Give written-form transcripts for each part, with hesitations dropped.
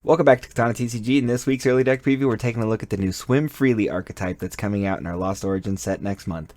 Welcome back to Katana TCG. In this week's early deck preview, we're taking a look at the new Swim Freely archetype that's coming out in our Lost Origins set next month.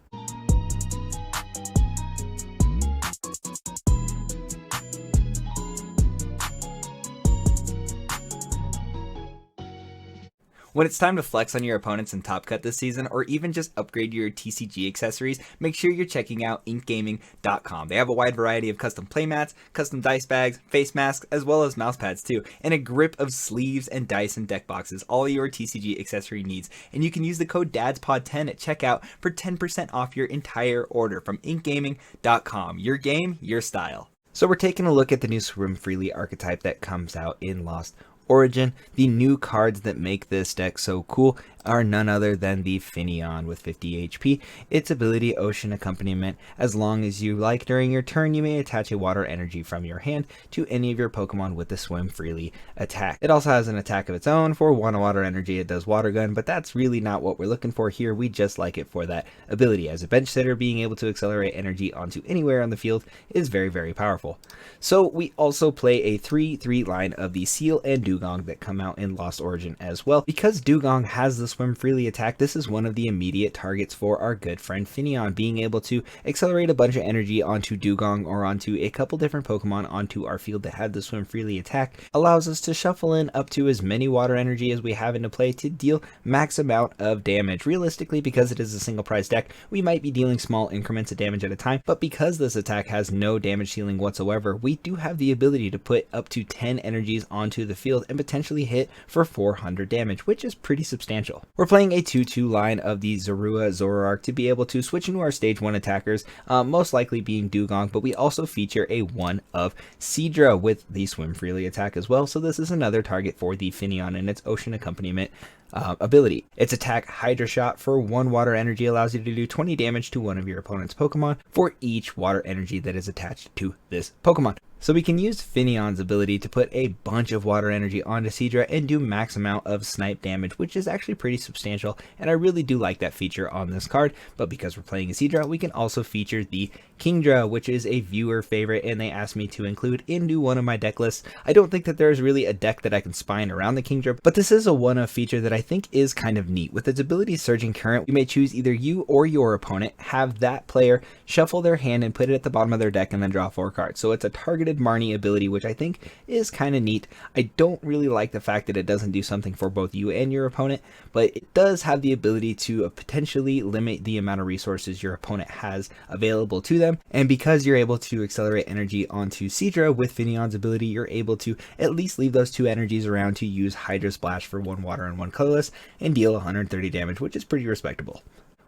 When it's time to flex on your opponents in Top Cut this season, or even just upgrade your TCG accessories, make sure you're checking out inkgaming.com. They have a wide variety of custom playmats, custom dice bags, face masks, as well as mouse pads too, and a grip of sleeves and dice and deck boxes, all your TCG accessory needs. And you can use the code DADSPOD10 at checkout for 10% off your entire order from inkgaming.com. Your game, your style. So we're taking a look at the new Swim Freely archetype that comes out in Lost Origin. The new cards that make this deck so cool are none other than the Phione with 50 HP. Its ability, Ocean Accompaniment. As long as you like, during your turn, you may attach a water energy from your hand to any of your Pokemon with the Swim Freely attack. It also has an attack of its own. For one water energy, it does Water Gun, but that's really not what we're looking for here. We just like it for that ability. As a bench sitter, being able to accelerate energy onto anywhere on the field is very, very powerful. So we also play a 3/3 line of the Seal and Dewgong that come out in Lost Origin as well. Because Dewgong has the Swim Freely attack, this is one of the immediate targets for our good friend Phione. Being able to accelerate a bunch of energy onto Dewgong or onto a couple different Pokemon onto our field that have the Swim Freely attack allows us to shuffle in up to as many water energy as we have into play to deal max amount of damage. Realistically, because it is a single prize deck, we might be dealing small increments of damage at a time, but because this attack has no damage ceiling whatsoever, we do have the ability to put up to 10 energies onto the field and potentially hit for 400 damage, which is pretty substantial. We're playing a 2/2 line of the Zorua Zoroark to be able to switch into our stage 1 attackers, most likely being Dewgong, but we also feature a 1 of Seadra with the Swim Freely attack as well, so this is another target for the Phione and its Ocean Accompaniment ability. Its attack, Hydra Shot, for 1 water energy allows you to do 20 damage to one of your opponent's Pokemon for each water energy that is attached to this Pokemon. So we can use Phineon's ability to put a bunch of water energy onto Seadra and do max amount of snipe damage, which is actually pretty substantial, and I really do like that feature on this card. But because we're playing a Seadra, we can also feature the Kingdra, which is a viewer favorite, and they asked me to include into one of my deck lists. I don't think that there is really a deck that I can spine around the Kingdra, but this is a one-of feature that I think is kind of neat. With its ability Surging Current, you may choose either you or your opponent, have that player shuffle their hand and put it at the bottom of their deck and then draw 4 cards. So it's a targeted Marnie ability, which I think is kind of neat. I don't really like the fact that it doesn't do something for both you and your opponent, but it does have the ability to potentially limit the amount of resources your opponent has available to them. And because you're able to accelerate energy onto Seadra with Phineon's ability, you're able to at least leave those 2 energies around to use Hydro Splash for 1 water and 1 colorless and deal 130 damage, which is pretty respectable.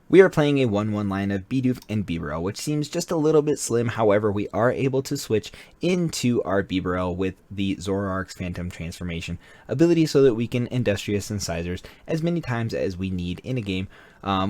We are playing a 1/1 line of Bidoof and Bibarel, which seems just a little bit slim. However, we are able to switch into our Bibarel with the Zoroark's Phantom Transformation ability so that we can Industrious Incisors as many times as we need in a game,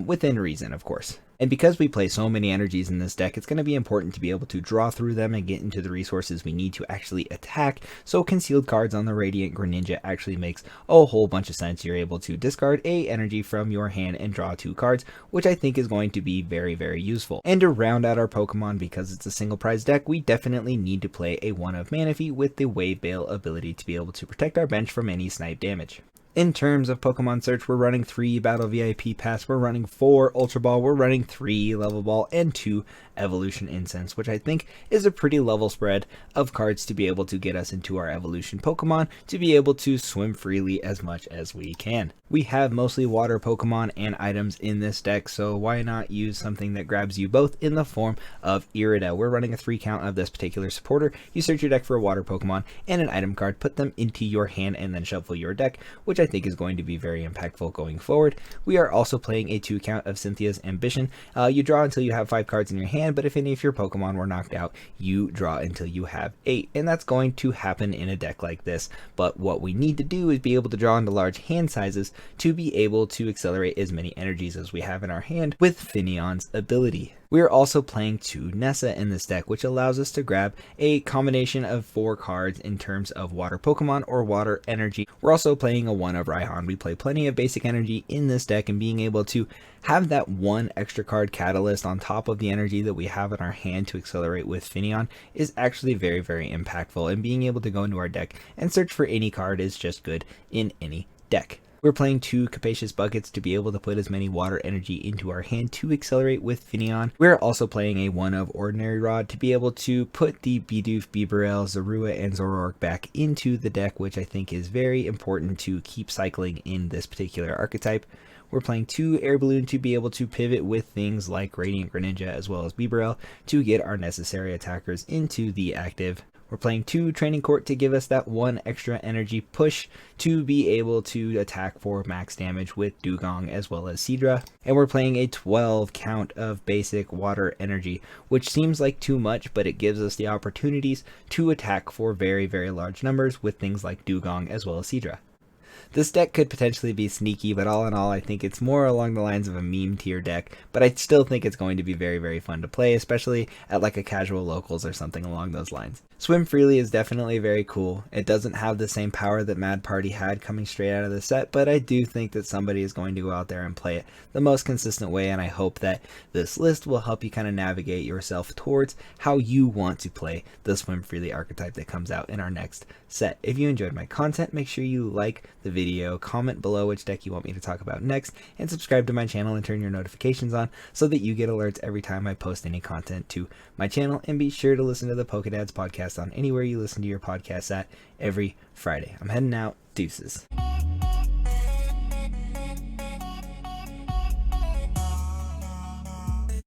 within reason, of course. And because we play so many energies in this deck, it's going to be important to be able to draw through them and get into the resources we need to actually attack. So concealed cards on the Radiant Greninja actually makes a whole bunch of sense. You're able to discard a energy from your hand and draw 2 cards, which I think is going to be very, very useful. And to round out our Pokemon, because it's a single prize deck, we definitely need to play a 1 of Manaphy with the Wave Bale ability to be able to protect our bench from any snipe damage. In terms of Pokemon Search, we're running 3 Battle VIP Pass, we're running 4 Ultra Ball, we're running 3 Level Ball, and 2 Evolution Incense, which I think is a pretty level spread of cards to be able to get us into our Evolution Pokemon to be able to swim freely as much as we can. We have mostly water Pokemon and items in this deck, so why not use something that grabs you both in the form of Irida. We're running a 3 count of this particular supporter. You search your deck for a water Pokemon and an item card, put them into your hand, and then shuffle your deck, which I think is going to be very impactful going forward. We are also playing a 2 count of Cynthia's Ambition. You draw until you have 5 cards in your hand, but if any of your Pokemon were knocked out, you draw until you have 8, and that's going to happen in a deck like this. But what we need to do is be able to draw into large hand sizes to be able to accelerate as many energies as we have in our hand with Phineon's ability. We are also playing 2 Nessa in this deck, which allows us to grab a combination of 4 cards in terms of water Pokemon or water energy. We're also playing a 1 of Raihan. We play plenty of basic energy in this deck, and being able to have that 1 extra card catalyst on top of the energy that we have in our hand to accelerate with Phineon is actually very, very impactful, and being able to go into our deck and search for any card is just good in any deck. We're playing 2 Capacious Buckets to be able to put as many water energy into our hand to accelerate with Phineon. We're also playing a 1 of Ordinary Rod to be able to put the Bidoof, Bibarel, Zorua, and Zoroark back into the deck, which I think is very important to keep cycling in this particular archetype. We're playing 2 Air Balloon to be able to pivot with things like Radiant Greninja as well as Bibarel to get our necessary attackers into the active. We're playing 2 Training Court to give us that 1 extra energy push to be able to attack for max damage with Dewgong as well as Seadra. And we're playing a 12 count of basic water energy, which seems like too much, but it gives us the opportunities to attack for very, very large numbers with things like Dewgong as well as Seadra. This deck could potentially be sneaky, but all in all, I think it's more along the lines of a meme tier deck, but I still think it's going to be very, very fun to play, especially at like a casual locals or something along those lines. Swim Freely is definitely very cool. It doesn't have the same power that Mad Party had coming straight out of the set, but I do think that somebody is going to go out there and play it the most consistent way, and I hope that this list will help you kind of navigate yourself towards how you want to play the Swim Freely archetype that comes out in our next set. If you enjoyed my content, make sure you like the video, comment below which deck you want me to talk about next, and subscribe to my channel and turn your notifications on so that you get alerts every time I post any content to my channel. And be sure to listen to the Pokedads podcast on anywhere you listen to your podcasts at every Friday. I'm heading out. Deuces.